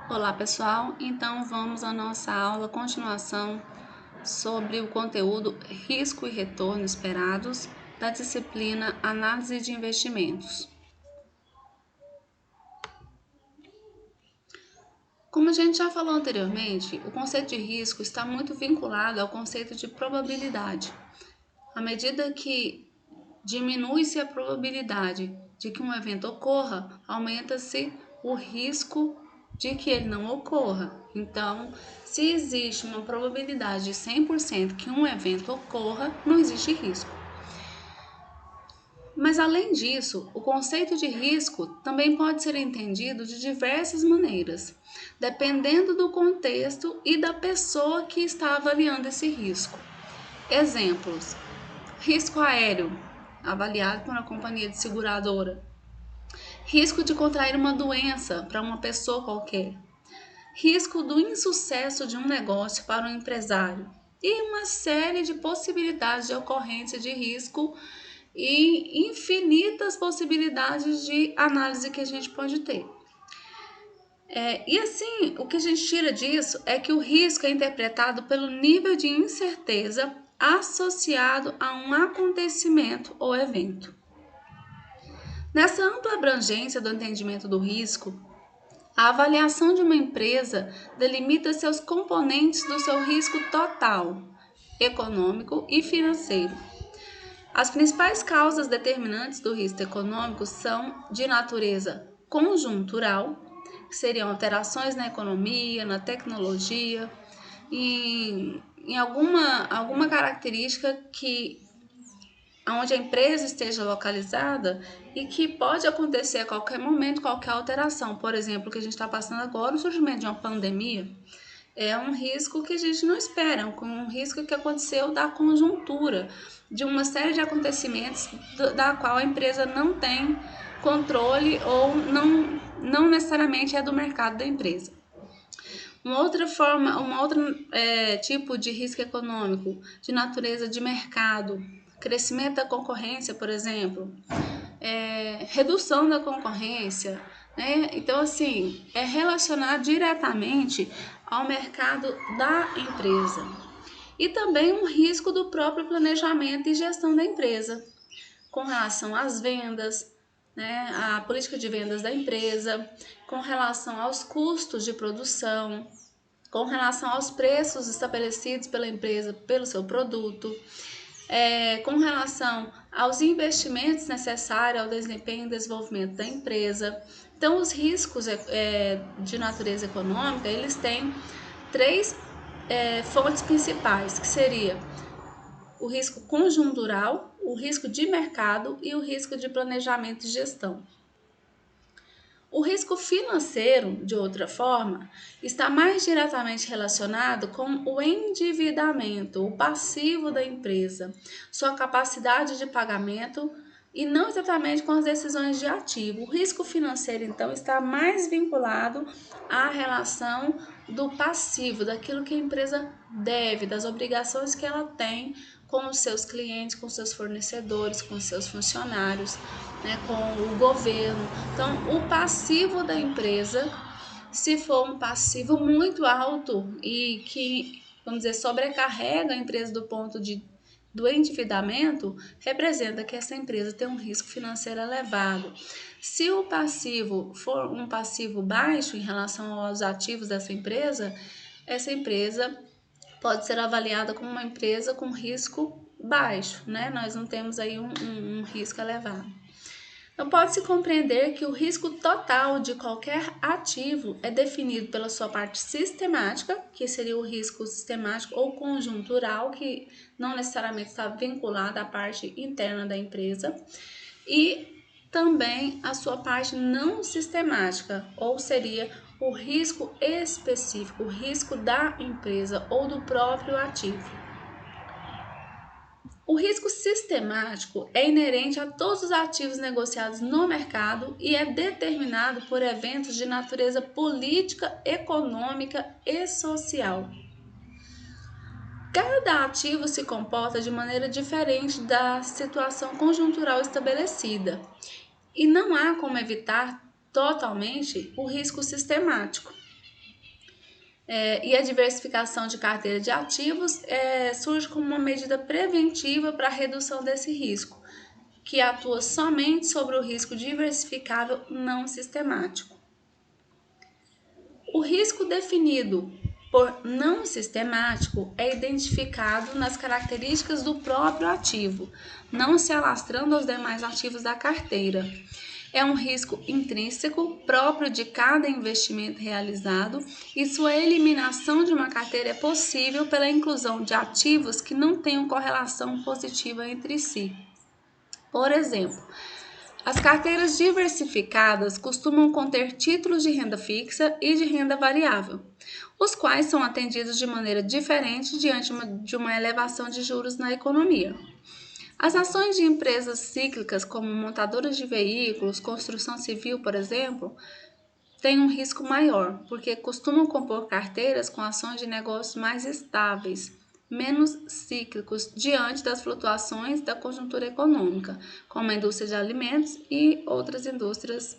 Olá pessoal, então vamos à nossa aula continuação sobre o conteúdo Risco e Retorno Esperados da disciplina Análise de Investimentos. Como a gente já falou anteriormente, o conceito de risco está muito vinculado ao conceito de probabilidade. À medida que diminui-se a probabilidade de que um evento ocorra, aumenta-se o risco de que ele não ocorra. Então, se existe uma probabilidade de 100% que um evento ocorra, não existe risco. Mas além disso, o conceito de risco também pode ser entendido de diversas maneiras, dependendo do contexto e da pessoa que está avaliando esse risco. Exemplos: risco aéreo, avaliado por uma companhia de seguradora. Risco de contrair uma doença para uma pessoa qualquer. Risco do insucesso de um negócio para um empresário. E uma série de possibilidades de ocorrência de risco e infinitas possibilidades de análise que a gente pode ter. E assim, o que a gente tira disso é que o risco é interpretado pelo nível de incerteza associado a um acontecimento ou evento. Nessa ampla abrangência do entendimento do risco, a avaliação de uma empresa delimita seus componentes do seu risco total, econômico e financeiro. As principais causas determinantes do risco econômico são de natureza conjuntural, que seriam alterações na economia, na tecnologia, em alguma característica onde a empresa esteja localizada e que pode acontecer a qualquer momento, qualquer alteração. Por exemplo, o que a gente está passando agora, o surgimento de uma pandemia, é um risco que a gente não espera, um risco que aconteceu da conjuntura, de uma série de acontecimentos da qual a empresa não tem controle ou não necessariamente é do mercado da empresa. Um outro tipo de risco econômico de natureza de mercado, crescimento da concorrência, por exemplo, redução da concorrência, né? Então, assim, é relacionado diretamente ao mercado da empresa. E também um risco do próprio planejamento e gestão da empresa, com relação às vendas, né, a política de vendas da empresa, com relação aos custos de produção, com relação aos preços estabelecidos pela empresa pelo seu produto, com relação aos investimentos necessários ao desempenho e desenvolvimento da empresa. Então, os riscos de natureza econômica, eles têm três fontes principais, que seria o risco conjuntural, o risco de mercado e o risco de planejamento e gestão. O risco financeiro, de outra forma, está mais diretamente relacionado com o endividamento, o passivo da empresa, sua capacidade de pagamento e não exatamente com as decisões de ativo. O risco financeiro, então, está mais vinculado à relação do passivo, daquilo que a empresa deve, das obrigações que ela tem com os seus clientes, com seus fornecedores, com os seus funcionários, né, com o governo. Então, o passivo da empresa, se for um passivo muito alto e que, vamos dizer, sobrecarrega a empresa do endividamento, representa que essa empresa tem um risco financeiro elevado. Se o passivo for um passivo baixo em relação aos ativos dessa empresa, essa empresa pode ser avaliada como uma empresa com risco baixo, né? Nós não temos aí um risco elevado. Então, pode-se compreender que o risco total de qualquer ativo é definido pela sua parte sistemática, que seria o risco sistemático ou conjuntural, que não necessariamente está vinculado à parte interna da empresa, e também a sua parte não sistemática, ou seria o risco específico, o risco da empresa ou do próprio ativo. O risco sistemático é inerente a todos os ativos negociados no mercado e é determinado por eventos de natureza política, econômica e social. Cada ativo se comporta de maneira diferente da situação conjuntural estabelecida e não há como evitar totalmente o risco sistemático. E a diversificação de carteira de ativos surge como uma medida preventiva para a redução desse risco, que atua somente sobre o risco diversificável não sistemático. O risco definido por não sistemático é identificado nas características do próprio ativo, não se alastrando aos demais ativos da carteira. É um risco intrínseco, próprio de cada investimento realizado, e sua eliminação de uma carteira é possível pela inclusão de ativos que não tenham correlação positiva entre si. Por exemplo, as carteiras diversificadas costumam conter títulos de renda fixa e de renda variável, os quais são atendidos de maneira diferente diante de uma elevação de juros na economia. As ações de empresas cíclicas, como montadoras de veículos, construção civil, por exemplo, têm um risco maior, porque costumam compor carteiras com ações de negócios mais estáveis, menos cíclicos diante das flutuações da conjuntura econômica, como a indústria de alimentos e outras indústrias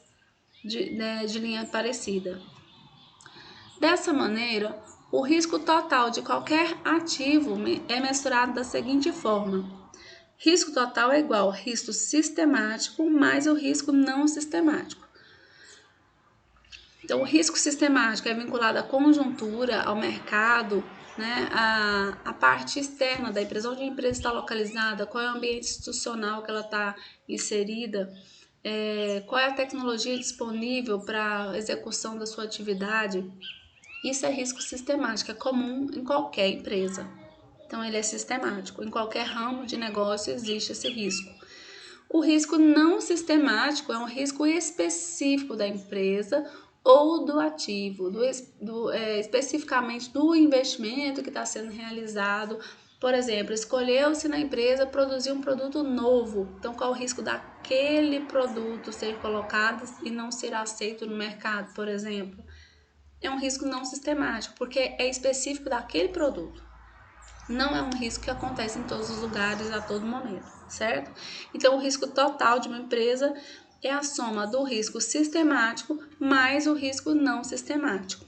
de linha parecida. Dessa maneira, o risco total de qualquer ativo é mensurado da seguinte forma: risco total é igual ao risco sistemático mais o risco não sistemático. Então, o risco sistemático é vinculado à conjuntura, ao mercado, né, a parte externa da empresa, onde a empresa está localizada, qual é o ambiente institucional que ela está inserida, qual é a tecnologia disponível para a execução da sua atividade. Isso é risco sistemático, é comum em qualquer empresa. Então, ele é sistemático. Em qualquer ramo de negócio existe esse risco. O risco não sistemático é um risco específico da empresa ou do ativo, especificamente do investimento que está sendo realizado. Por exemplo, escolheu-se na empresa produzir um produto novo. Então, qual o risco daquele produto ser colocado e não ser aceito no mercado, por exemplo? É um risco não sistemático, porque é específico daquele produto. Não é um risco que acontece em todos os lugares a todo momento, certo? Então, o risco total de uma empresa é a soma do risco sistemático mais o risco não sistemático.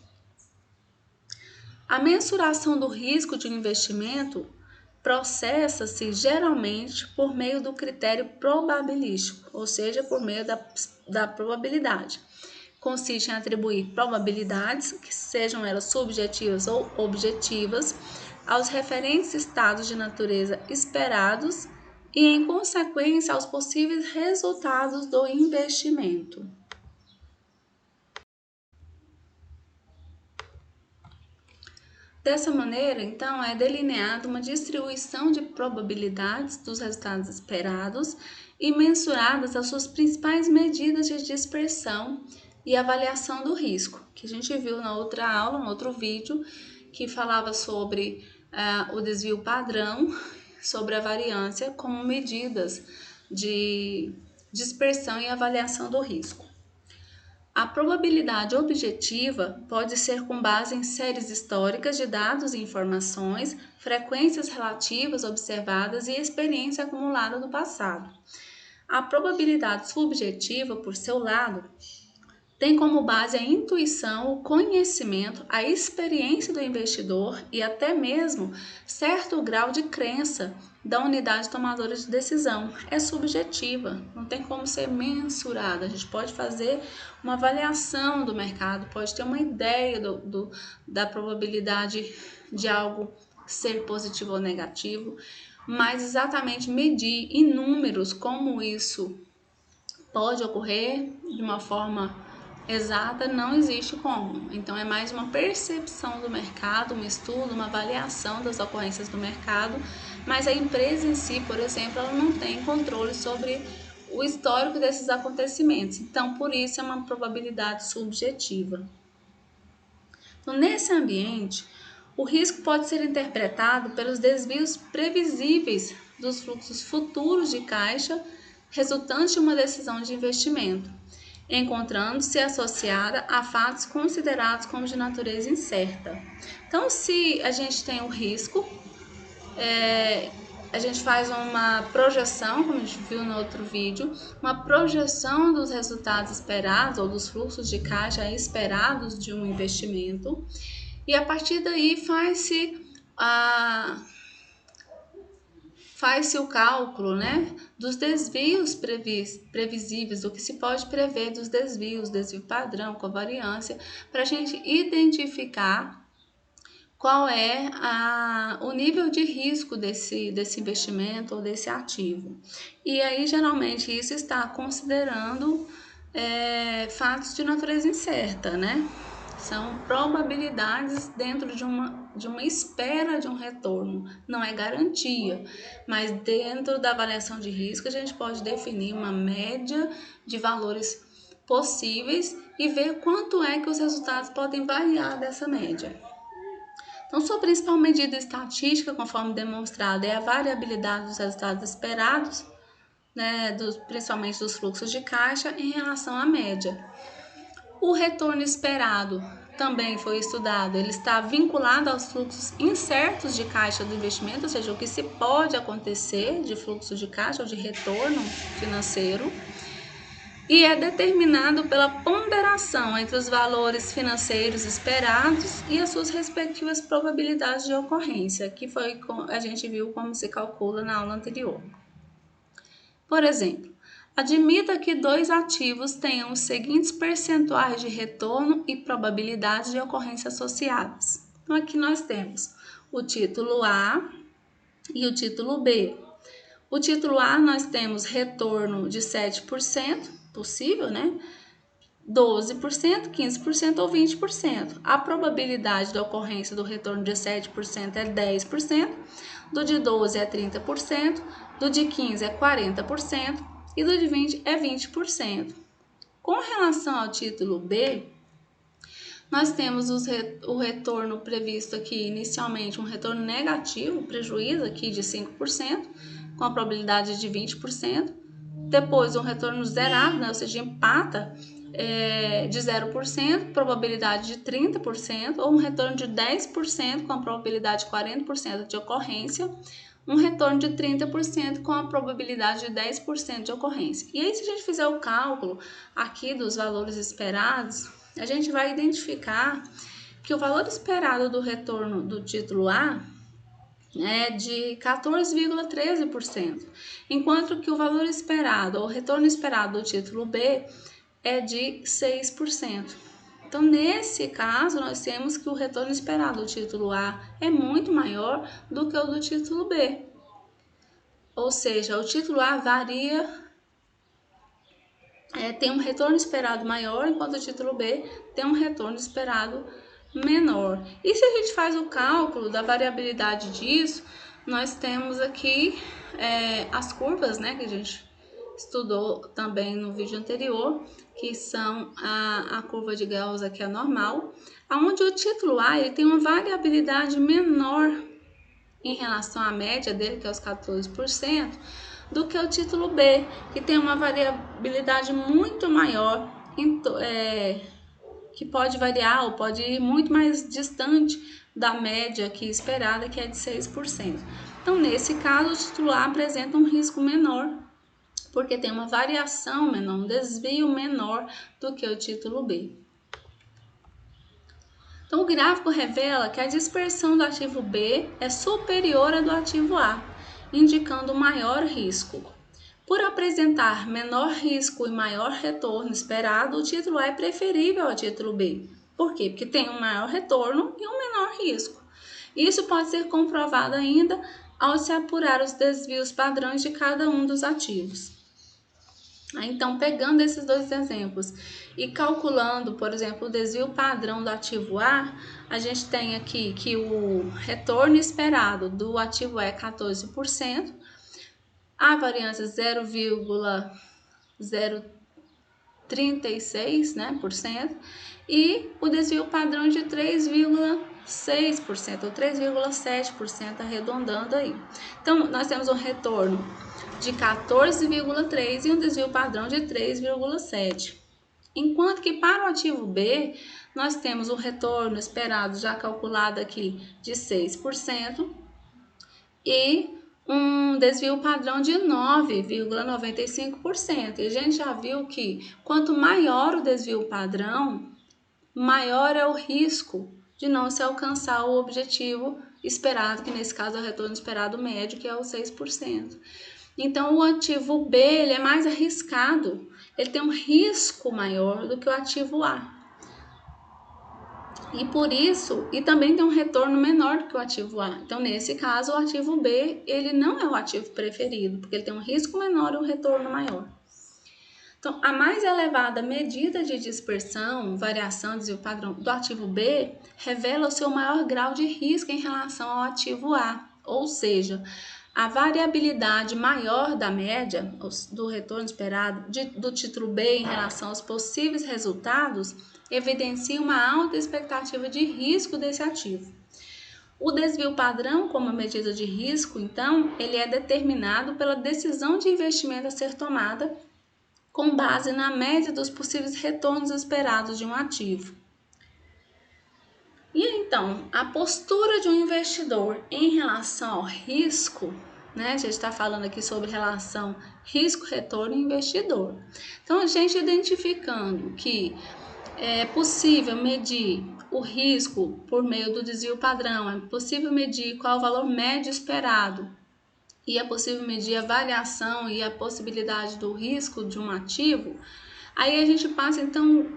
A mensuração do risco de um investimento processa-se geralmente por meio do critério probabilístico, ou seja, por meio da probabilidade. Consiste em atribuir probabilidades, que sejam elas subjetivas ou objetivas, aos referentes estados de natureza esperados e, em consequência, aos possíveis resultados do investimento. Dessa maneira, então, é delineada uma distribuição de probabilidades dos resultados esperados e mensuradas as suas principais medidas de dispersão e avaliação do risco, que a gente viu na outra aula, no outro vídeo, que falava sobre o desvio padrão, sobre a variância como medidas de dispersão e avaliação do risco. A probabilidade objetiva pode ser com base em séries históricas de dados e informações, frequências relativas observadas e experiência acumulada no passado. A probabilidade subjetiva, por seu lado, tem como base a intuição, o conhecimento, a experiência do investidor e até mesmo certo grau de crença da unidade tomadora de decisão. É subjetiva, não tem como ser mensurada. A gente pode fazer uma avaliação do mercado, pode ter uma ideia da probabilidade de algo ser positivo ou negativo, mas exatamente medir em números como isso pode ocorrer de uma forma exata não existe como. Então é mais uma percepção do mercado, um estudo, uma avaliação das ocorrências do mercado, mas a empresa em si, por exemplo, ela não tem controle sobre o histórico desses acontecimentos. Então, por isso é uma probabilidade subjetiva. Então, nesse ambiente, o risco pode ser interpretado pelos desvios previsíveis dos fluxos futuros de caixa resultantes de uma decisão de investimento, encontrando-se associada a fatos considerados como de natureza incerta. Então, se a gente tem o risco, a gente faz uma projeção, como a gente viu no outro vídeo, uma projeção dos resultados esperados ou dos fluxos de caixa esperados de um investimento. E a partir daí faz-se o cálculo, né, dos desvios previsíveis, do que se pode prever dos desvios, desvio padrão, covariância, para a gente identificar qual é o nível de risco desse investimento ou desse ativo. E aí, geralmente, isso está considerando fatos de natureza incerta, né? São probabilidades dentro de uma espera de um retorno. Não é garantia, mas dentro da avaliação de risco a gente pode definir uma média de valores possíveis e ver quanto é que os resultados podem variar dessa média. Então, sua principal medida estatística, conforme demonstrado, é a variabilidade dos resultados esperados, né, principalmente dos fluxos de caixa, em relação à média. O retorno esperado também foi estudado, ele está vinculado aos fluxos incertos de caixa do investimento, ou seja, o que se pode acontecer de fluxo de caixa ou de retorno financeiro, e é determinado pela ponderação entre os valores financeiros esperados e as suas respectivas probabilidades de ocorrência, que foi a gente viu como se calcula na aula anterior. Por exemplo, admita que dois ativos tenham os seguintes percentuais de retorno e probabilidades de ocorrência associadas. Então, aqui nós temos o título A e o título B. O título A nós temos retorno de 7%, possível, né? 12%, 15% ou 20%. A probabilidade da ocorrência do retorno de 7% é 10%, do de 12% é 30%, do de 15% é 40% e do de 20% é 20%. Com relação ao título B, nós temos o retorno previsto aqui inicialmente, um retorno negativo, prejuízo aqui de 5%, com a probabilidade de 20%. Depois um retorno zerado, né, ou seja, empata de 0%, probabilidade de 30%, ou um retorno de 10% com a probabilidade de 40% de ocorrência, um retorno de 30% com a probabilidade de 10% de ocorrência. E aí, se a gente fizer o cálculo aqui dos valores esperados, a gente vai identificar que o valor esperado do retorno do título A é de 14,13%, enquanto que o valor esperado, ou o retorno esperado do título B, é de 6%. Então, nesse caso, nós temos que o retorno esperado do título A é muito maior do que o do título B. Ou seja, o título A varia, tem um retorno esperado maior, enquanto o título B tem um retorno esperado menor. E se a gente faz o cálculo da variabilidade disso, nós temos aqui as curvas, né, que a gente estudou também no vídeo anterior, que são a curva de Gauss aqui é normal, onde o título A ele tem uma variabilidade menor em relação à média dele, que é os 14%, do que o título B, que tem uma variabilidade muito maior, que pode variar ou pode ir muito mais distante da média aqui esperada, que é de 6%. Então, nesse caso, o título A apresenta um risco menor, porque tem uma variação menor, um desvio menor do que o título B. Então, o gráfico revela que a dispersão do ativo B é superior à do ativo A, indicando maior risco. Por apresentar menor risco e maior retorno esperado, o título A é preferível ao título B. Por quê? Porque tem um maior retorno e um menor risco. Isso pode ser comprovado ainda ao se apurar os desvios padrões de cada um dos ativos. Então, pegando esses dois exemplos e calculando, por exemplo, o desvio padrão do ativo A, a gente tem aqui que o retorno esperado do ativo A é 14%, a variância 0,036%, né, e o desvio padrão de 3,6% ou 3,7%, arredondando aí. Então, nós temos um retorno de 14,3% e um desvio padrão de 3,7%. Enquanto que para o ativo B, nós temos um retorno esperado já calculado aqui de 6% e um desvio padrão de 9,95%. E a gente já viu que quanto maior o desvio padrão, maior é o risco de não se alcançar o objetivo esperado, que nesse caso é o retorno esperado médio, que é o 6%. Então, o ativo B ele é mais arriscado, ele tem um risco maior do que o ativo A. E por isso, e também tem um retorno menor do que o ativo A. Então, nesse caso, o ativo B ele não é o ativo preferido, porque ele tem um risco menor e um retorno maior. Então, a mais elevada medida de dispersão, variação, desvio padrão do ativo B revela o seu maior grau de risco em relação ao ativo A, ou seja, a variabilidade maior da média do retorno esperado do título B em relação aos possíveis resultados evidencia uma alta expectativa de risco desse ativo. O desvio padrão, como medida de risco, então, ele é determinado pela decisão de investimento a ser tomada com base na média dos possíveis retornos esperados de um ativo. E então, a postura de um investidor em relação ao risco, né? A gente está falando aqui sobre relação risco-retorno e investidor. Então, a gente identificando que é possível medir o risco por meio do desvio padrão, é possível medir qual é o valor médio esperado e é possível medir a variação e a possibilidade do risco de um ativo, aí a gente passa então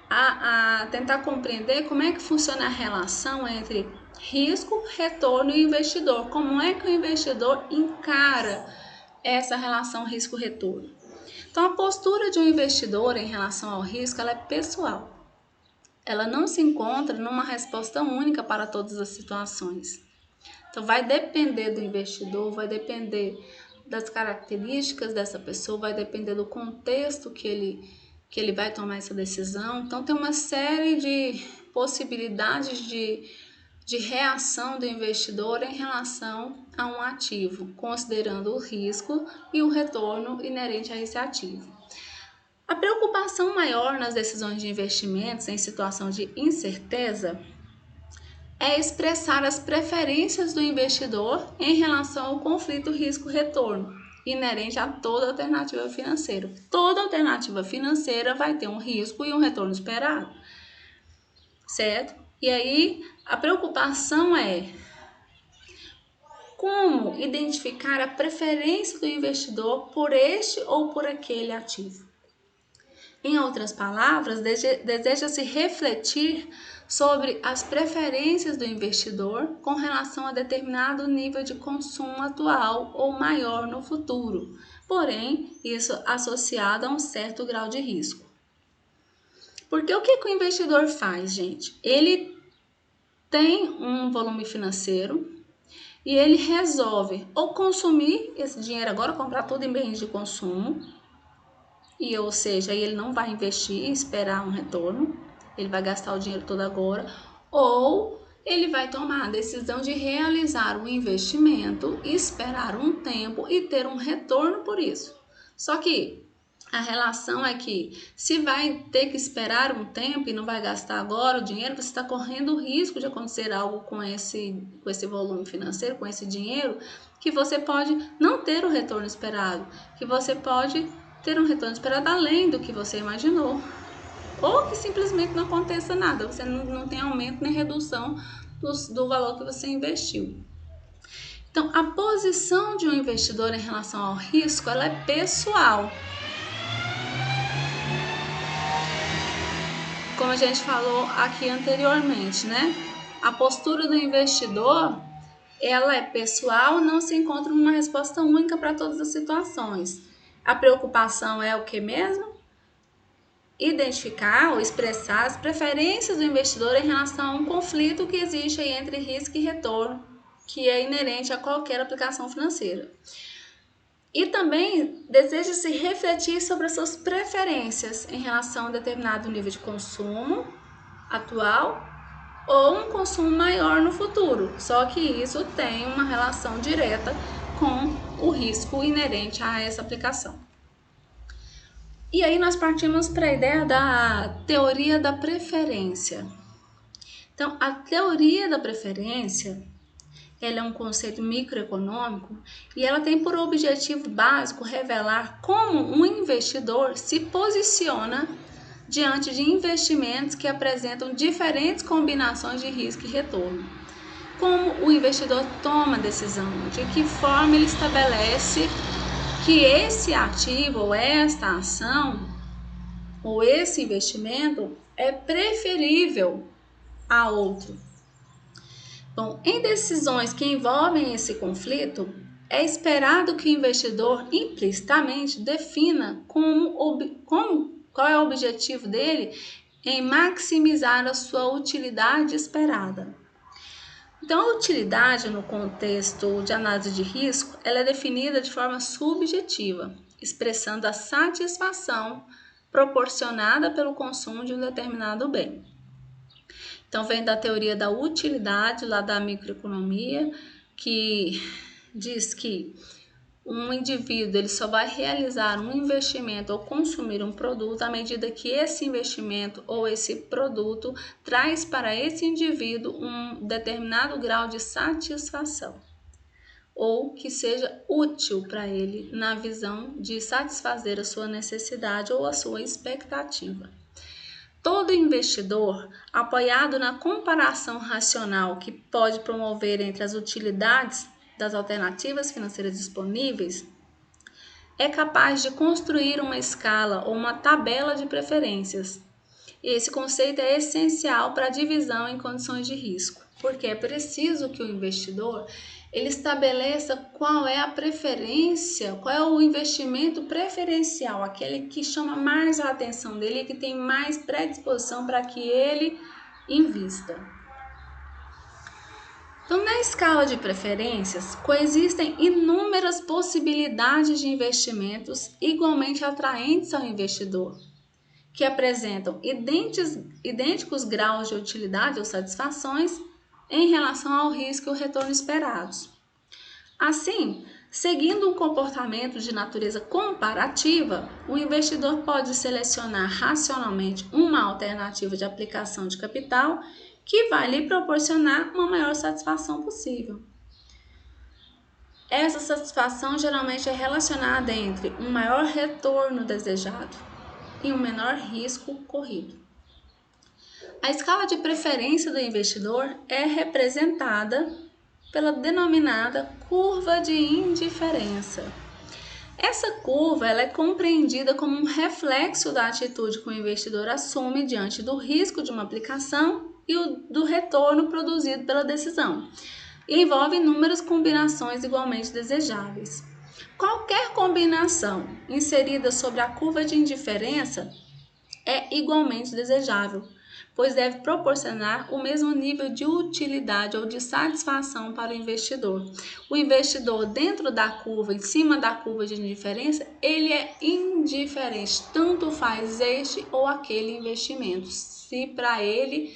a tentar compreender como é que funciona a relação entre risco, retorno e investidor. Como é que o investidor encara essa relação risco-retorno? Então, a postura de um investidor em relação ao risco ela é pessoal. Ela não se encontra numa resposta única para todas as situações. Então, vai depender do investidor, vai depender das características dessa pessoa, vai depender do contexto que ele vai tomar essa decisão. Então, tem uma série de possibilidades de reação do investidor em relação a um ativo, considerando o risco e o retorno inerente a esse ativo. A preocupação maior nas decisões de investimentos em situação de incerteza é expressar as preferências do investidor em relação ao conflito risco-retorno, inerente a toda alternativa financeira. Toda alternativa financeira vai ter um risco e um retorno esperado, certo? E aí, a preocupação é como identificar a preferência do investidor por este ou por aquele ativo. Em outras palavras, deseja-se refletir sobre as preferências do investidor com relação a determinado nível de consumo atual ou maior no futuro, porém, isso associado a um certo grau de risco. Porque o que o investidor faz, gente? Ele tem um volume financeiro e ele resolve ou consumir esse dinheiro agora, comprar tudo em bens de consumo, e ou seja, ele não vai investir e esperar um retorno, ele vai gastar o dinheiro todo agora, ou ele vai tomar a decisão de realizar um investimento, esperar um tempo e ter um retorno por isso. Só que a relação é que se vai ter que esperar um tempo e não vai gastar agora o dinheiro, você está correndo o risco de acontecer algo com esse volume financeiro, com esse dinheiro, que você pode não ter o retorno esperado, que você pode ter um retorno esperado além do que você imaginou, ou que simplesmente não aconteça nada, você não tem aumento nem redução do valor que você investiu. Então, a posição de um investidor em relação ao risco, ela é pessoal. Como a gente falou aqui anteriormente, né? A postura do investidor, ela é pessoal, não se encontra uma resposta única para todas as situações. A preocupação é o que mesmo? Identificar ou expressar as preferências do investidor em relação a um conflito que existe aí entre risco e retorno, que é inerente a qualquer aplicação financeira. E também deseja-se refletir sobre as suas preferências em relação a determinado nível de consumo atual ou um consumo maior no futuro. Só que isso tem uma relação direta com o risco inerente a essa aplicação. E aí nós partimos para a ideia da teoria da preferência. Então, a teoria da preferência, ela é um conceito microeconômico e ela tem por objetivo básico revelar como um investidor se posiciona diante de investimentos que apresentam diferentes combinações de risco e retorno. Como o investidor toma a decisão, de que forma ele estabelece que esse ativo ou esta ação ou esse investimento é preferível a outro. Bom, em decisões que envolvem esse conflito, é esperado que o investidor implicitamente defina qual é o objetivo dele em maximizar a sua utilidade esperada. Então, a utilidade no contexto de análise de risco, ela é definida de forma subjetiva, expressando a satisfação proporcionada pelo consumo de um determinado bem. Então, vem da teoria da utilidade, lá da microeconomia, que diz que um indivíduo ele só vai realizar um investimento ou consumir um produto à medida que esse investimento ou esse produto traz para esse indivíduo um determinado grau de satisfação ou que seja útil para ele na visão de satisfazer a sua necessidade ou a sua expectativa. Todo investidor, apoiado na comparação racional que pode promover entre as utilidades das alternativas financeiras disponíveis, é capaz de construir uma escala ou uma tabela de preferências. Esse conceito é essencial para a divisão em condições de risco, porque é preciso que o investidor ele estabeleça qual é a preferência, qual é o investimento preferencial, aquele que chama mais a atenção dele e que tem mais predisposição para que ele invista. Então, na escala de preferências, coexistem inúmeras possibilidades de investimentos igualmente atraentes ao investidor, que apresentam idênticos graus de utilidade ou satisfações em relação ao risco e o retorno esperados. Assim, seguindo um comportamento de natureza comparativa, o investidor pode selecionar racionalmente uma alternativa de aplicação de capital que vai lhe proporcionar uma maior satisfação possível. Essa satisfação geralmente é relacionada entre um maior retorno desejado e um menor risco corrido. A escala de preferência do investidor é representada pela denominada curva de indiferença. Essa curva ela é compreendida como um reflexo da atitude que o investidor assume diante do risco de uma aplicação e do retorno produzido pela decisão, e envolve inúmeras combinações igualmente desejáveis. Qualquer combinação inserida sobre a curva de indiferença é igualmente desejável, pois deve proporcionar o mesmo nível de utilidade ou de satisfação para o investidor. O investidor dentro da curva, em cima da curva de indiferença, ele é indiferente, tanto faz este ou aquele investimento, se para ele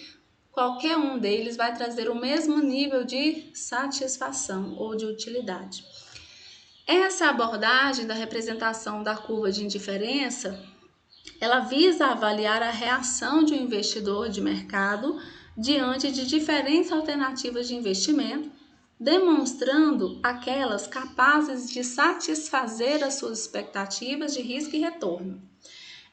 qualquer um deles vai trazer o mesmo nível de satisfação ou de utilidade. Essa abordagem da representação da curva de indiferença, ela visa avaliar a reação de um investidor de mercado diante de diferentes alternativas de investimento, demonstrando aquelas capazes de satisfazer as suas expectativas de risco e retorno.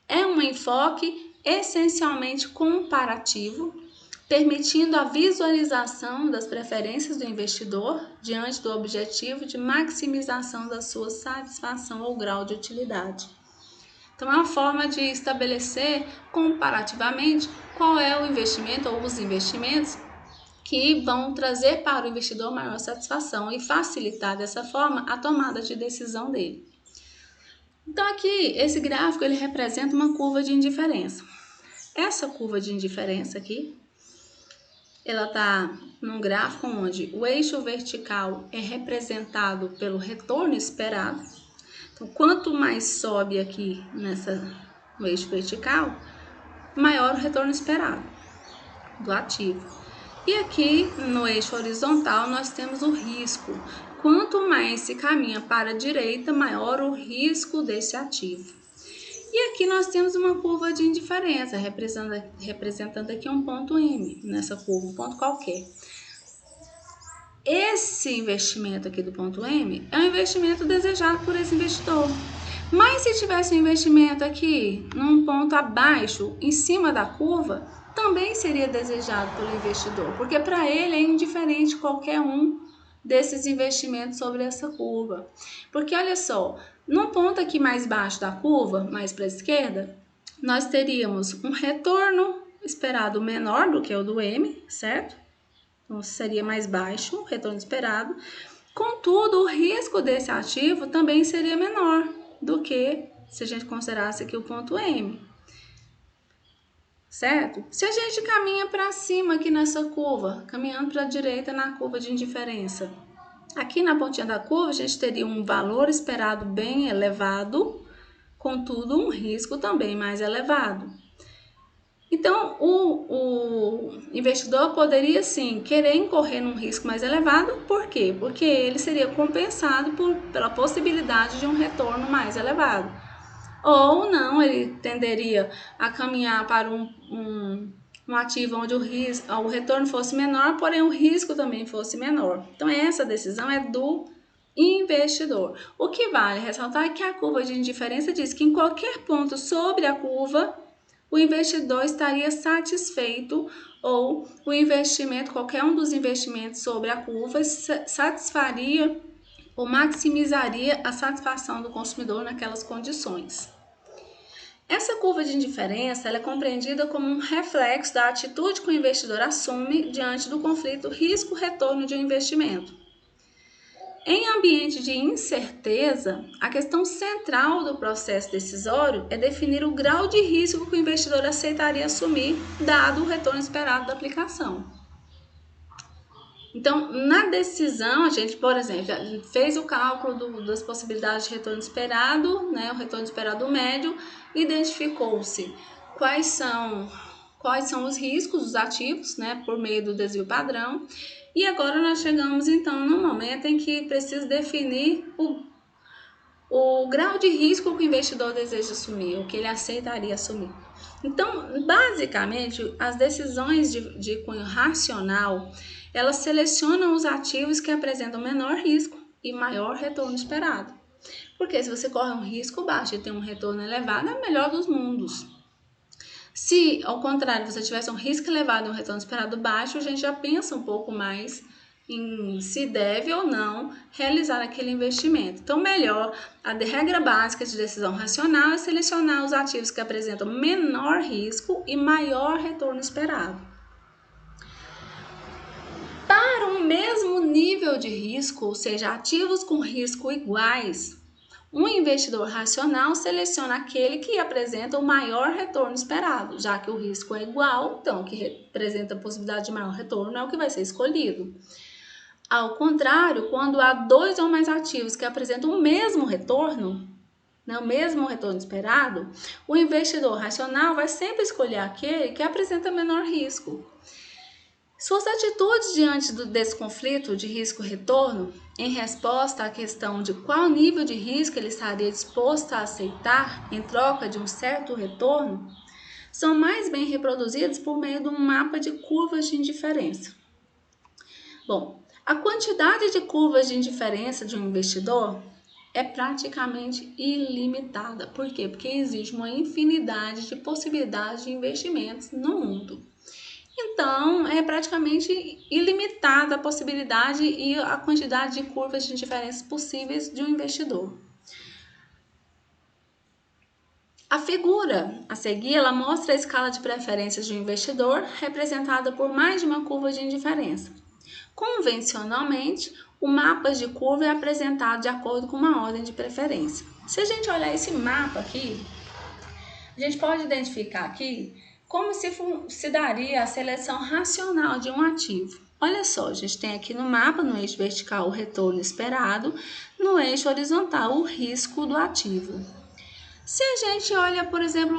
É um enfoque essencialmente comparativo, permitindo a visualização das preferências do investidor diante do objetivo de maximização da sua satisfação ou grau de utilidade. Então, é uma forma de estabelecer comparativamente qual é o investimento ou os investimentos que vão trazer para o investidor maior satisfação e facilitar dessa forma a tomada de decisão dele. Então, aqui, esse gráfico ele representa uma curva de indiferença. Essa curva de indiferença aqui, ela está num gráfico onde o eixo vertical é representado pelo retorno esperado. Então, quanto mais sobe aqui no eixo vertical, maior o retorno esperado do ativo. E aqui no eixo horizontal nós temos o risco. Quanto mais se caminha para a direita, maior o risco desse ativo. E aqui nós temos uma curva de indiferença, representando aqui um ponto M nessa curva, um ponto qualquer. Esse investimento aqui do ponto M é um investimento desejado por esse investidor, Mas se tivesse um investimento aqui, num ponto abaixo, em cima da curva, também seria desejado pelo investidor, porque para ele é indiferente qualquer um desses investimentos sobre essa curva. Porque olha só, no ponto aqui mais baixo da curva, mais para a esquerda, nós teríamos um retorno esperado menor do que o do M, certo? Então seria mais baixo o retorno esperado. Contudo, o risco desse ativo também seria menor do que se a gente considerasse aqui o ponto M, certo? Se a gente caminha para cima aqui nessa curva, caminhando para a direita na curva de indiferença, aqui na pontinha da curva a gente teria um valor esperado bem elevado, contudo um risco também mais elevado. Então, o investidor poderia sim querer incorrer num risco mais elevado, por quê? Porque ele seria compensado pela possibilidade de um retorno mais elevado. Ou não, ele tenderia a caminhar para um ativo onde o retorno fosse menor, porém o risco também fosse menor. Então, essa decisão é do investidor. O que vale ressaltar é que a curva de indiferença diz que em qualquer ponto sobre a curva, o investidor estaria satisfeito ou o investimento, qualquer um dos investimentos sobre a curva, satisfaria ou maximizaria a satisfação do consumidor naquelas condições. Essa curva de indiferença ela é compreendida como um reflexo da atitude que o investidor assume diante do conflito risco-retorno de um investimento. Em ambiente de incerteza, a questão central do processo decisório é definir o grau de risco que o investidor aceitaria assumir, dado o retorno esperado da aplicação. Então, na decisão, a gente, por exemplo, fez o cálculo das possibilidades de retorno esperado, né, o retorno esperado médio, identificou-se quais são os riscos dos ativos, né, por meio do desvio padrão. E agora nós chegamos então no momento em que precisa definir o grau de risco que o investidor deseja assumir, o que ele aceitaria assumir. Então, basicamente, as decisões de cunho racional, elas selecionam os ativos que apresentam menor risco e maior retorno esperado. Porque se você corre um risco baixo e tem um retorno elevado, é o melhor dos mundos. Se, ao contrário, você tivesse um risco elevado e um retorno esperado baixo, a gente já pensa um pouco mais em se deve ou não realizar aquele investimento. Então, melhor, a regra básica de decisão racional é selecionar os ativos que apresentam menor risco e maior retorno esperado. Para um mesmo nível de risco, ou seja, ativos com risco iguais, um investidor racional seleciona aquele que apresenta o maior retorno esperado, já que o risco é igual, então o que representa a possibilidade de maior retorno é o que vai ser escolhido. Ao contrário, quando há dois ou mais ativos que apresentam o mesmo retorno, né, o mesmo retorno esperado, o investidor racional vai sempre escolher aquele que apresenta menor risco. Suas atitudes diante desse conflito de risco-retorno, em resposta à questão de qual nível de risco ele estaria disposto a aceitar em troca de um certo retorno, são mais bem reproduzidas por meio de um mapa de curvas de indiferença. Bom, a quantidade de curvas de indiferença de um investidor é praticamente ilimitada. Por quê? Porque existe uma infinidade de possibilidades de investimentos no mundo. Então, é praticamente ilimitada a possibilidade e a quantidade de curvas de indiferença possíveis de um investidor. A figura a seguir, ela mostra a escala de preferências de um investidor, representada por mais de uma curva de indiferença. Convencionalmente, o mapa de curva é apresentado de acordo com uma ordem de preferência. Se a gente olhar esse mapa aqui, a gente pode identificar aqui como se daria a seleção racional de um ativo. Olha só, a gente tem aqui no mapa, no eixo vertical, o retorno esperado, no eixo horizontal, o risco do ativo. Se a gente olha, por exemplo,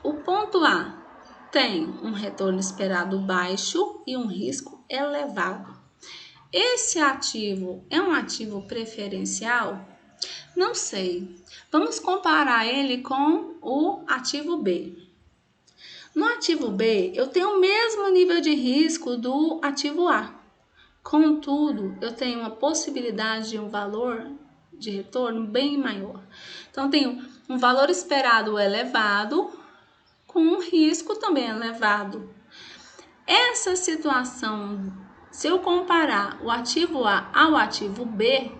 o ponto A tem um retorno esperado baixo e um risco elevado. Esse ativo é um ativo preferencial? Não sei. Vamos comparar ele com o ativo B. No ativo B, eu tenho o mesmo nível de risco do ativo A. Contudo, eu tenho uma possibilidade de um valor de retorno bem maior. Então, tem um valor esperado elevado com um risco também elevado. Essa situação, se eu comparar o ativo A ao ativo B,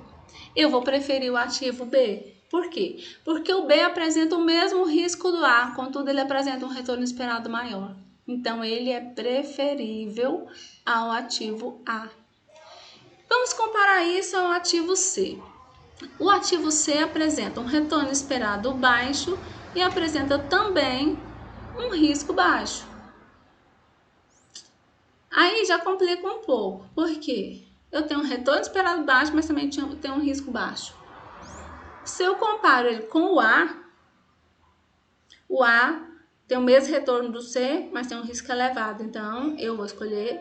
eu vou preferir o ativo B. Por quê? Porque o B apresenta o mesmo risco do A, contudo ele apresenta um retorno esperado maior. Então, ele é preferível ao ativo A. Vamos comparar isso ao ativo C. O ativo C apresenta um retorno esperado baixo e apresenta também um risco baixo. Aí já complica um pouco. Por quê? Eu tenho um retorno esperado baixo, mas também tenho um risco baixo. Se eu comparo ele com o A tem o mesmo retorno do C, mas tem um risco elevado. Então, eu vou escolher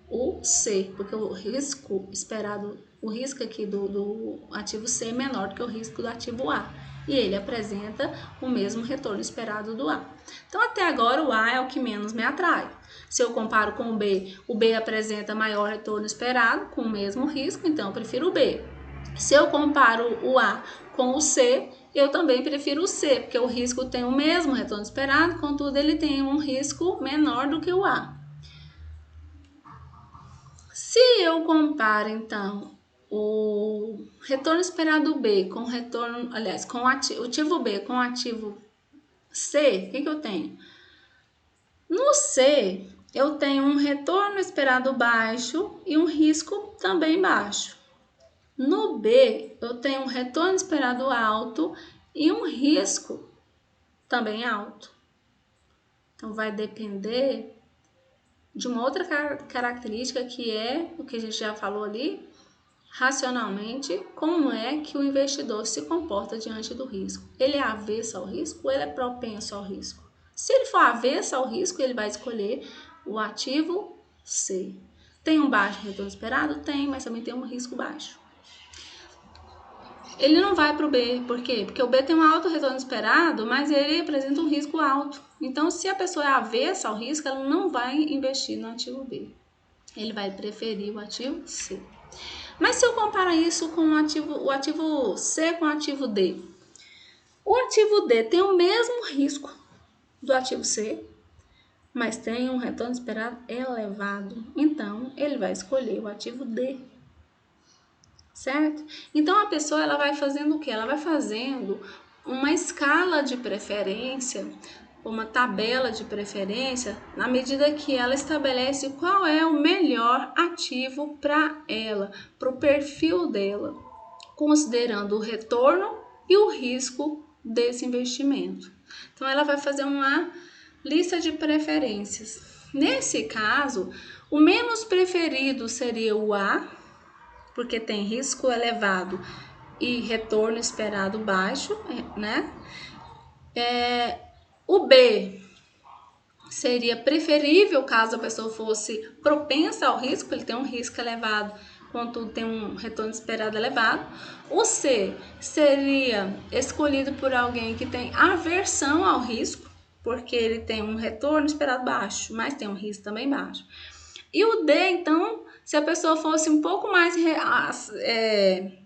o C, porque o risco esperado, o risco aqui do ativo C é menor do que o risco do ativo A. E ele apresenta o mesmo retorno esperado do A. Então, até agora, o A é o que menos me atrai. Se eu comparo com o B apresenta maior retorno esperado, com o mesmo risco, então eu prefiro o B. Se eu comparo o A com o C, eu também prefiro o C, porque o risco tem o mesmo retorno esperado, contudo ele tem um risco menor do que o A. Se eu comparo, então, o retorno esperado B com o retorno, aliás, com o ativo B com o ativo C, o que eu tenho? No C, eu tenho um retorno esperado baixo e um risco também baixo. No B, eu tenho um retorno esperado alto e um risco também alto. Então, vai depender de uma outra característica que é o que a gente já falou ali, racionalmente, como é que o investidor se comporta diante do risco. Ele é avesso ao risco ou ele é propenso ao risco? Se ele for avesso ao risco, ele vai escolher o ativo C. Tem um baixo retorno esperado? Tem, mas também tem um risco baixo. Ele não vai para o B, por quê? Porque o B tem um alto retorno esperado, mas ele apresenta um risco alto. Então, se a pessoa é avessa ao risco, ela não vai investir no ativo B. Ele vai preferir o ativo C. Mas se eu comparar isso com o ativo C com o ativo D, o ativo D tem o mesmo risco do ativo C, mas tem um retorno esperado elevado. Então, ele vai escolher o ativo D. Certo? Então, a pessoa ela vai fazendo o quê? Ela vai fazendo uma escala de preferência, uma tabela de preferência, na medida que ela estabelece qual é o melhor ativo para ela, para o perfil dela, considerando o retorno e o risco desse investimento. Então, ela vai fazer uma lista de preferências. Nesse caso, o menos preferido seria o A, porque tem risco elevado e retorno esperado baixo, né? O B seria preferível caso a pessoa fosse propensa ao risco, ele tem um risco elevado, contudo tem um retorno esperado elevado. O C seria escolhido por alguém que tem aversão ao risco, porque ele tem um retorno esperado baixo, mas tem um risco também baixo. E o D, então, se a pessoa fosse um pouco mais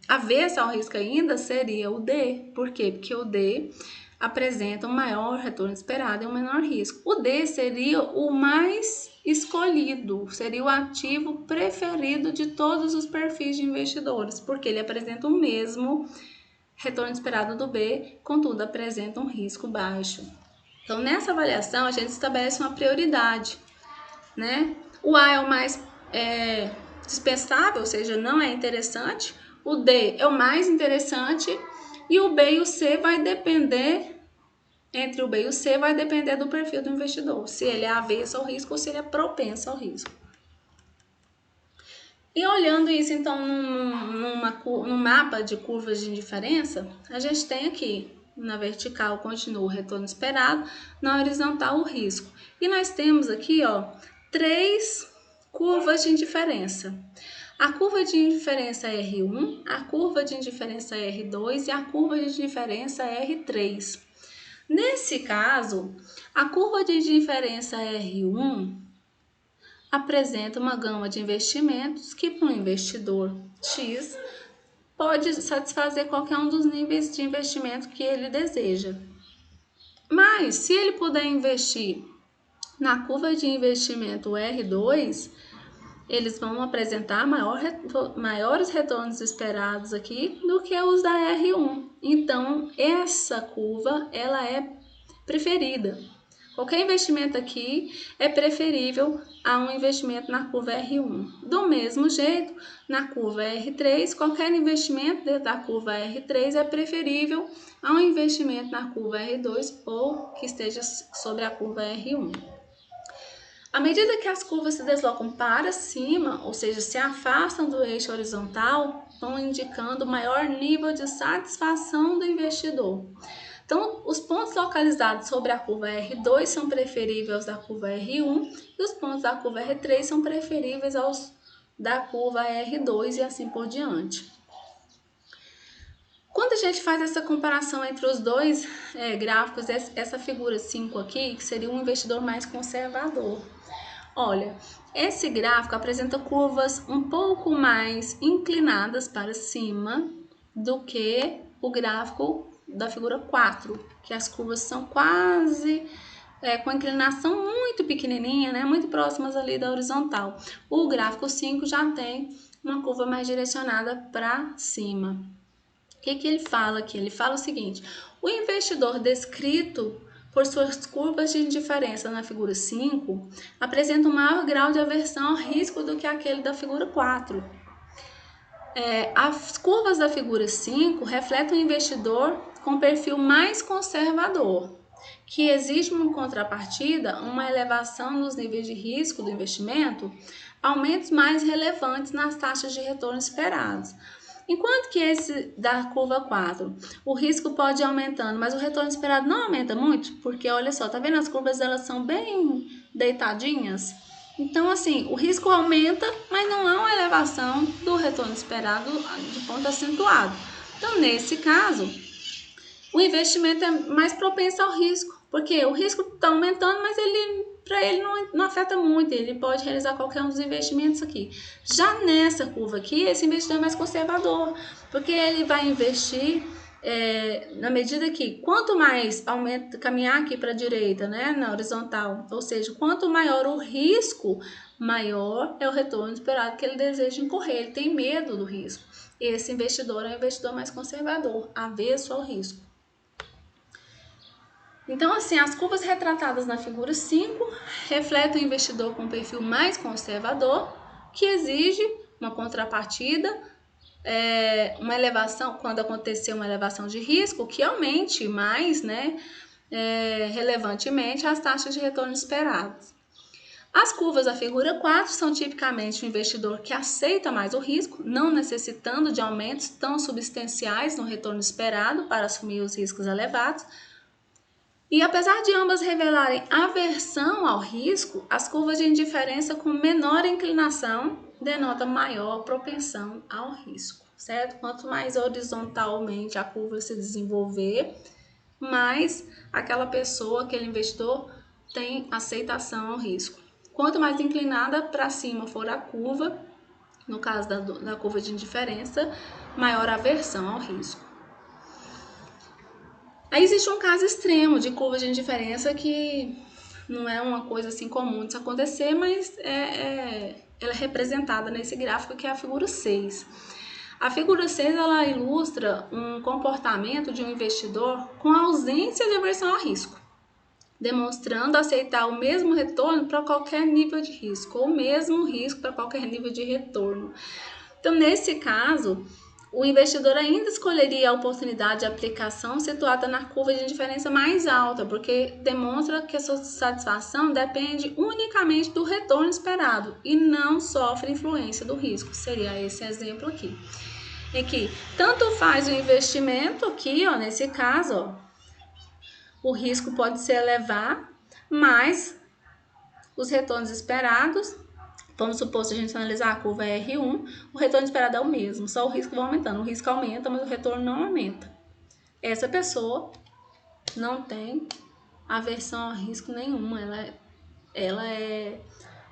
avessa ao risco ainda, seria o D. Por quê? Porque o D apresenta um maior retorno esperado e um menor risco. O D seria o mais escolhido, seria o ativo preferido de todos os perfis de investidores, porque ele apresenta o mesmo retorno esperado do B, contudo apresenta um risco baixo. Então, nessa avaliação, a gente estabelece uma prioridade, né? O A é o mais dispensável, ou seja, não é interessante. O D é o mais interessante. E o B e o C vai depender, entre o B e o C, vai depender do perfil do investidor. Se ele é avesso ao risco ou se ele é propenso ao risco. E olhando isso, então, num mapa de curvas de indiferença, a gente tem aqui, na vertical, continua o retorno esperado, na horizontal, o risco. E nós temos aqui, ó, 3 curvas de indiferença. A curva de indiferença R1, a curva de indiferença R2 e a curva de indiferença R3. Nesse caso, a curva de indiferença R1 apresenta uma gama de investimentos que para um investidor X pode satisfazer qualquer um dos níveis de investimento que ele deseja. Mas, se ele puder investir na curva de investimento R2, eles vão apresentar maiores retornos esperados aqui do que os da R1. Então, essa curva ela é preferida. Qualquer investimento aqui é preferível a um investimento na curva R1. Do mesmo jeito, na curva R3, qualquer investimento dentro da curva R3 é preferível a um investimento na curva R2 ou que esteja sobre a curva R1. À medida que as curvas se deslocam para cima, ou seja, se afastam do eixo horizontal, vão indicando maior nível de satisfação do investidor. Então, os pontos localizados sobre a curva R2 são preferíveis aos da curva R1 e os pontos da curva R3 são preferíveis aos da curva R2 e assim por diante. Quando a gente faz essa comparação entre os dois gráficos, essa figura 5 aqui, que seria um investidor mais conservador. Olha, esse gráfico apresenta curvas um pouco mais inclinadas para cima do que o gráfico da figura 4, que as curvas são quase com inclinação muito pequenininha, né, muito próximas ali da horizontal. O gráfico 5 já tem uma curva mais direcionada para cima. O que ele fala aqui? Ele fala o seguinte: o investidor descrito por suas curvas de indiferença na figura 5 apresenta um maior grau de aversão ao risco do que aquele da figura 4. As curvas da figura 5 refletem um investidor com perfil mais conservador, que exige uma contrapartida, uma elevação nos níveis de risco do investimento, aumentos mais relevantes nas taxas de retorno esperados. Enquanto que esse da curva 4, o risco pode ir aumentando, mas o retorno esperado não aumenta muito, porque olha só, tá vendo? As curvas elas são bem deitadinhas. Então, assim, o risco aumenta, mas não há uma elevação do retorno esperado de ponto acentuado. Então, nesse caso, o investimento é mais propenso ao risco, porque o risco está aumentando, mas para ele não afeta muito, ele pode realizar qualquer um dos investimentos aqui. Já nessa curva aqui, esse investidor é mais conservador, porque ele vai investir na medida que quanto mais aumenta, caminhar aqui para a direita, né, na horizontal, ou seja, quanto maior o risco, maior é o retorno esperado que ele deseja incorrer, ele tem medo do risco. Esse investidor é um investidor mais conservador, avesso ao risco. Então, assim, as curvas retratadas na figura 5 refletem o investidor com perfil mais conservador, que exige uma contrapartida, uma elevação, quando acontecer uma elevação de risco, que aumente mais, né, relevantemente as taxas de retorno esperadas. As curvas da figura 4 são tipicamente um investidor que aceita mais o risco, não necessitando de aumentos tão substanciais no retorno esperado para assumir os riscos elevados. E apesar de ambas revelarem aversão ao risco, as curvas de indiferença com menor inclinação denotam maior propensão ao risco, certo? Quanto mais horizontalmente a curva se desenvolver, mais aquela pessoa, aquele investidor, tem aceitação ao risco. Quanto mais inclinada para cima for a curva, no caso da curva de indiferença, maior aversão ao risco. Aí existe um caso extremo de curva de indiferença que não é uma coisa assim comum de acontecer, mas ela é representada nesse gráfico, que é a figura 6. A figura 6 ela ilustra um comportamento de um investidor com ausência de aversão ao risco, demonstrando aceitar o mesmo retorno para qualquer nível de risco, ou o mesmo risco para qualquer nível de retorno. Então, nesse caso, o investidor ainda escolheria a oportunidade de aplicação situada na curva de indiferença mais alta, porque demonstra que a sua satisfação depende unicamente do retorno esperado e não sofre influência do risco. Seria esse exemplo aqui. Em que tanto faz o investimento aqui, ó, nesse caso, ó, o risco pode se elevar, mas os retornos esperados, vamos supor, se a gente analisar a curva R1, o retorno esperado é o mesmo, só o risco vai aumentando. O risco aumenta, mas o retorno não aumenta. Essa pessoa não tem aversão a risco nenhuma, ela é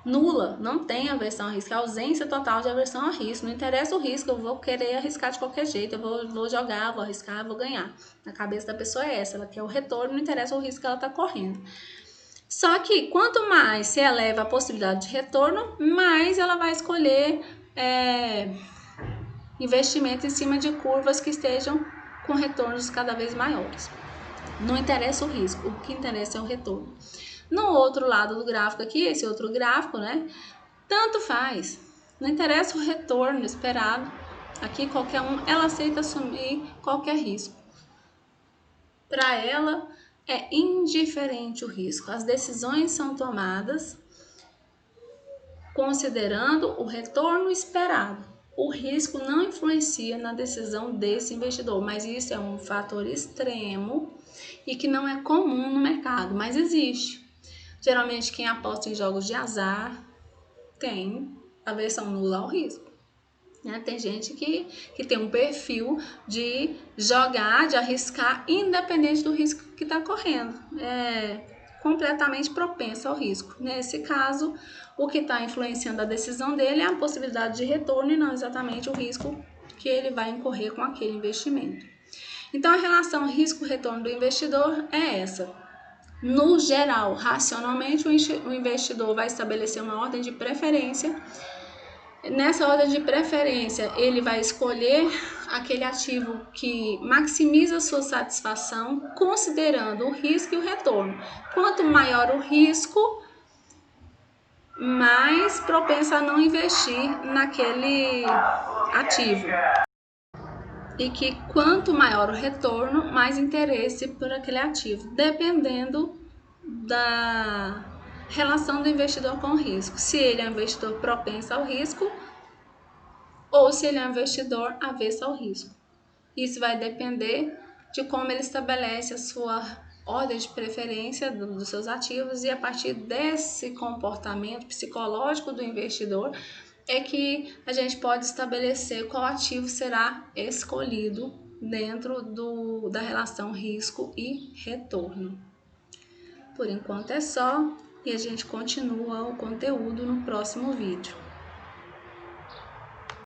nula, não tem aversão ao risco, é ausência total de aversão ao risco. Não interessa o risco, eu vou querer arriscar de qualquer jeito, eu vou jogar, vou arriscar, vou ganhar. Na cabeça da pessoa é essa, ela quer o retorno, não interessa o risco que ela está correndo. Só que quanto mais se eleva a possibilidade de retorno, mais ela vai escolher investimento em cima de curvas que estejam com retornos cada vez maiores. Não interessa o risco, o que interessa é o retorno. No outro lado do gráfico aqui, esse outro gráfico, né? Tanto faz, não interessa o retorno esperado. Aqui qualquer um, ela aceita assumir qualquer risco. Para ela é indiferente o risco. As decisões são tomadas considerando o retorno esperado. O risco não influencia na decisão desse investidor, mas isso é um fator extremo e que não é comum no mercado, mas existe. Geralmente quem aposta em jogos de azar tem aversão nula ao risco. Tem gente que tem um perfil de jogar, de arriscar, independente do risco que está correndo. É completamente propenso ao risco. Nesse caso, o que está influenciando a decisão dele é a possibilidade de retorno e não exatamente o risco que ele vai incorrer com aquele investimento. Então, a relação risco-retorno do investidor é essa. No geral, racionalmente, o investidor vai estabelecer uma ordem de preferência. Nessa ordem de preferência, ele vai escolher aquele ativo que maximiza a sua satisfação, considerando o risco e o retorno. Quanto maior o risco, mais propenso a não investir naquele ativo. E que quanto maior o retorno, mais interesse por aquele ativo, dependendo da relação do investidor com o risco. Se ele é um investidor propenso ao risco ou se ele é um investidor avesso ao risco. Isso vai depender de como ele estabelece a sua ordem de preferência dos seus ativos, e a partir desse comportamento psicológico do investidor é que a gente pode estabelecer qual ativo será escolhido dentro da relação risco e retorno. Por enquanto é só, e a gente continua o conteúdo no próximo vídeo.